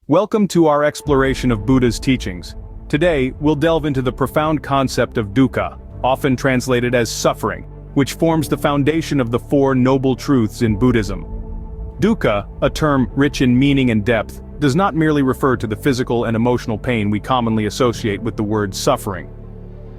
Welcome to our exploration of Buddha's teachings. Today, we'll delve into the profound concept of dukkha, often translated as suffering, which forms the foundation of the Four Noble Truths in Buddhism. Dukkha, a term rich in meaning and depth, does not merely refer to the physical and emotional pain we commonly associate with the word suffering.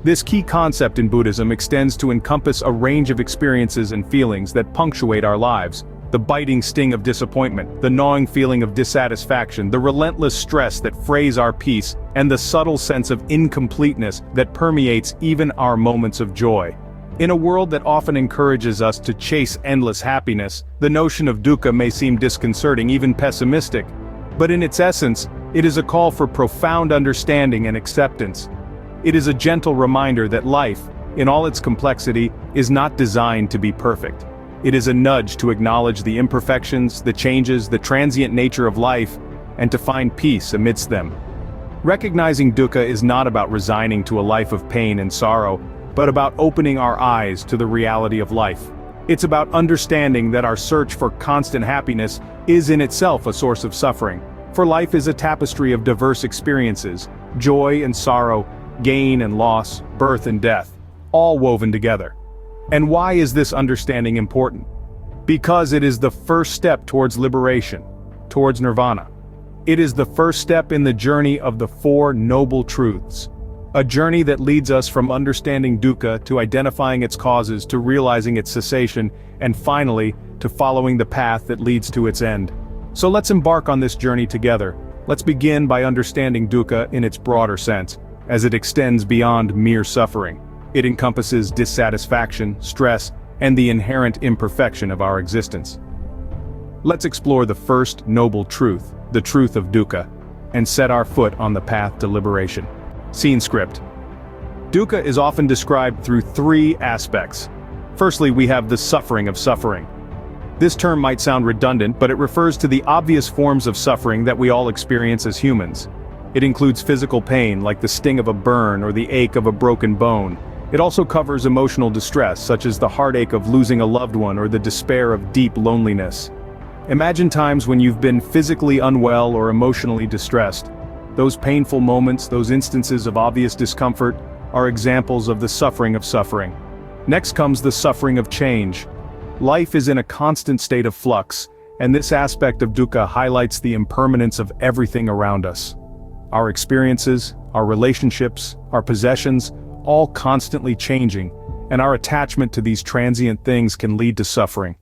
This key concept in Buddhism extends to encompass a range of experiences and feelings that punctuate our lives. The biting sting of disappointment, the gnawing feeling of dissatisfaction, the relentless stress that frays our peace, and the subtle sense of incompleteness that permeates even our moments of joy. In a world that often encourages us to chase endless happiness, the notion of dukkha may seem disconcerting, even pessimistic. But in its essence, it is a call for profound understanding and acceptance. It is a gentle reminder that life, in all its complexity, is not designed to be perfect. It is a nudge to acknowledge the imperfections, the changes, the transient nature of life, and to find peace amidst them. Recognizing dukkha is not about resigning to a life of pain and sorrow, but about opening our eyes to the reality of life. It's about understanding that our search for constant happiness is in itself a source of suffering, for life is a tapestry of diverse experiences, joy and sorrow, gain and loss, birth and death, all woven together. And why is this understanding important? Because it is the first step towards liberation, towards nirvana. It is the first step in the journey of the Four Noble Truths. A journey that leads us from understanding dukkha to identifying its causes to realizing its cessation, and finally, to following the path that leads to its end. So let's embark on this journey together. Let's begin by understanding dukkha in its broader sense, as it extends beyond mere suffering. It encompasses dissatisfaction, stress, and the inherent imperfection of our existence. Let's explore the first noble truth, the truth of dukkha, and set our foot on the path to liberation. Scene script. Dukkha is often described through three aspects. Firstly, we have the suffering of suffering. This term might sound redundant, but it refers to the obvious forms of suffering that we all experience as humans. It includes physical pain, like the sting of a burn or the ache of a broken bone. It also covers emotional distress, such as the heartache of losing a loved one or the despair of deep loneliness. Imagine times when you've been physically unwell or emotionally distressed. Those painful moments, those instances of obvious discomfort, are examples of the suffering of suffering. Next comes the suffering of change. Life is in a constant state of flux, and this aspect of dukkha highlights the impermanence of everything around us. Our experiences, our relationships, our possessions, all constantly changing, and our attachment to these transient things can lead to suffering.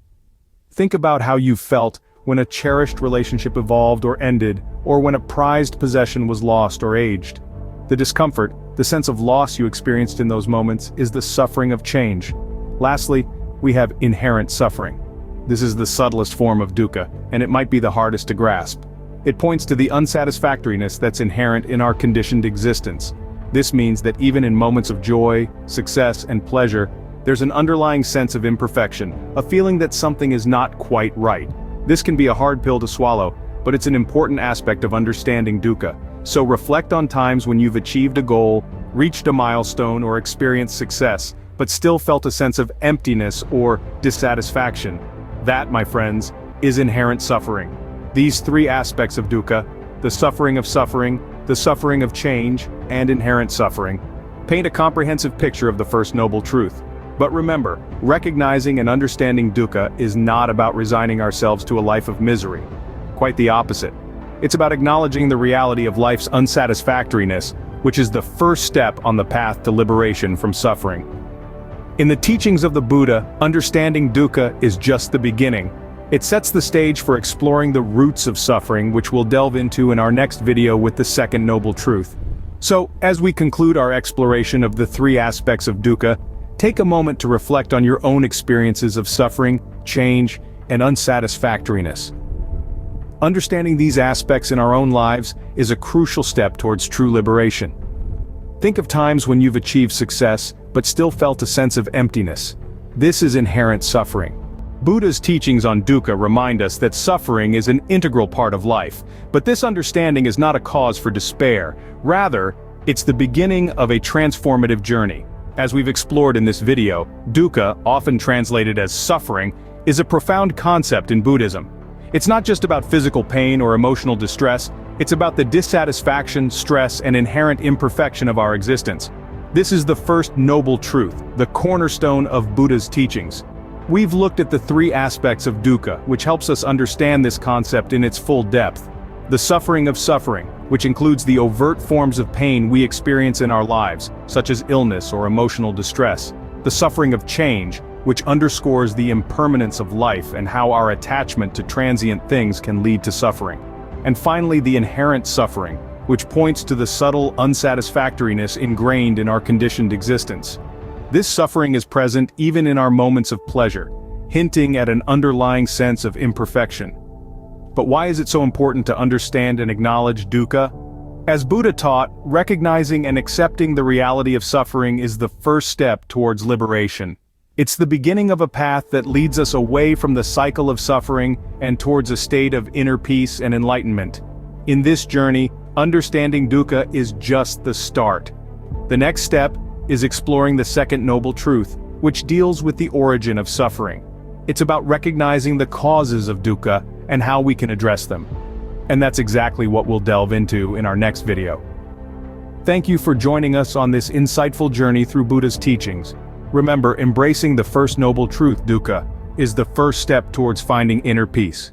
Think about how you felt when a cherished relationship evolved or ended, or when a prized possession was lost or aged. The discomfort, the sense of loss you experienced in those moments, is the suffering of change. Lastly, we have inherent suffering. This is the subtlest form of dukkha, and it might be the hardest to grasp. It points to the unsatisfactoriness that's inherent in our conditioned existence. This means that even in moments of joy, success, and pleasure, there's an underlying sense of imperfection, a feeling that something is not quite right. This can be a hard pill to swallow, but it's an important aspect of understanding dukkha. So reflect on times when you've achieved a goal, reached a milestone, or experienced success, but still felt a sense of emptiness or dissatisfaction. That, my friends, is inherent suffering. These three aspects of dukkha, the suffering of change, and inherent suffering, paint a comprehensive picture of the first noble truth. But remember, recognizing and understanding dukkha is not about resigning ourselves to a life of misery. Quite the opposite. It's about acknowledging the reality of life's unsatisfactoriness, which is the first step on the path to liberation from suffering. In the teachings of the Buddha, understanding dukkha is just the beginning. It sets the stage for exploring the roots of suffering, which we'll delve into in our next video with the second noble truth. So, as we conclude our exploration of the three aspects of dukkha, take a moment to reflect on your own experiences of suffering, change, and unsatisfactoriness. Understanding these aspects in our own lives is a crucial step towards true liberation. Think of times when you've achieved success, but still felt a sense of emptiness. This is inherent suffering. Buddha's teachings on dukkha remind us that suffering is an integral part of life, but this understanding is not a cause for despair. Rather, it's the beginning of a transformative journey. As we've explored in this video, dukkha, often translated as suffering, is a profound concept in Buddhism. It's not just about physical pain or emotional distress, It's about the dissatisfaction, stress, and inherent imperfection of our existence. This is the first noble truth, the cornerstone of Buddha's teachings. We've looked at the three aspects of dukkha, which helps us understand this concept in its full depth. The suffering of suffering, which includes the overt forms of pain we experience in our lives, such as illness or emotional distress. The suffering of change, which underscores the impermanence of life and how our attachment to transient things can lead to suffering. And finally, the inherent suffering, which points to the subtle unsatisfactoriness ingrained in our conditioned existence. This suffering is present even in our moments of pleasure, hinting at an underlying sense of imperfection. But why is it so important to understand and acknowledge dukkha? As Buddha taught, recognizing and accepting the reality of suffering is the first step towards liberation. It's the beginning of a path that leads us away from the cycle of suffering and towards a state of inner peace and enlightenment. In this journey, understanding dukkha is just the start. The next step is exploring the second noble truth, which deals with the origin of suffering. It's about recognizing the causes of dukkha and how we can address them. And that's exactly what we'll delve into in our next video. Thank you for joining us on this insightful journey through Buddha's teachings. Remember, embracing the first noble truth, dukkha, is the first step towards finding inner peace.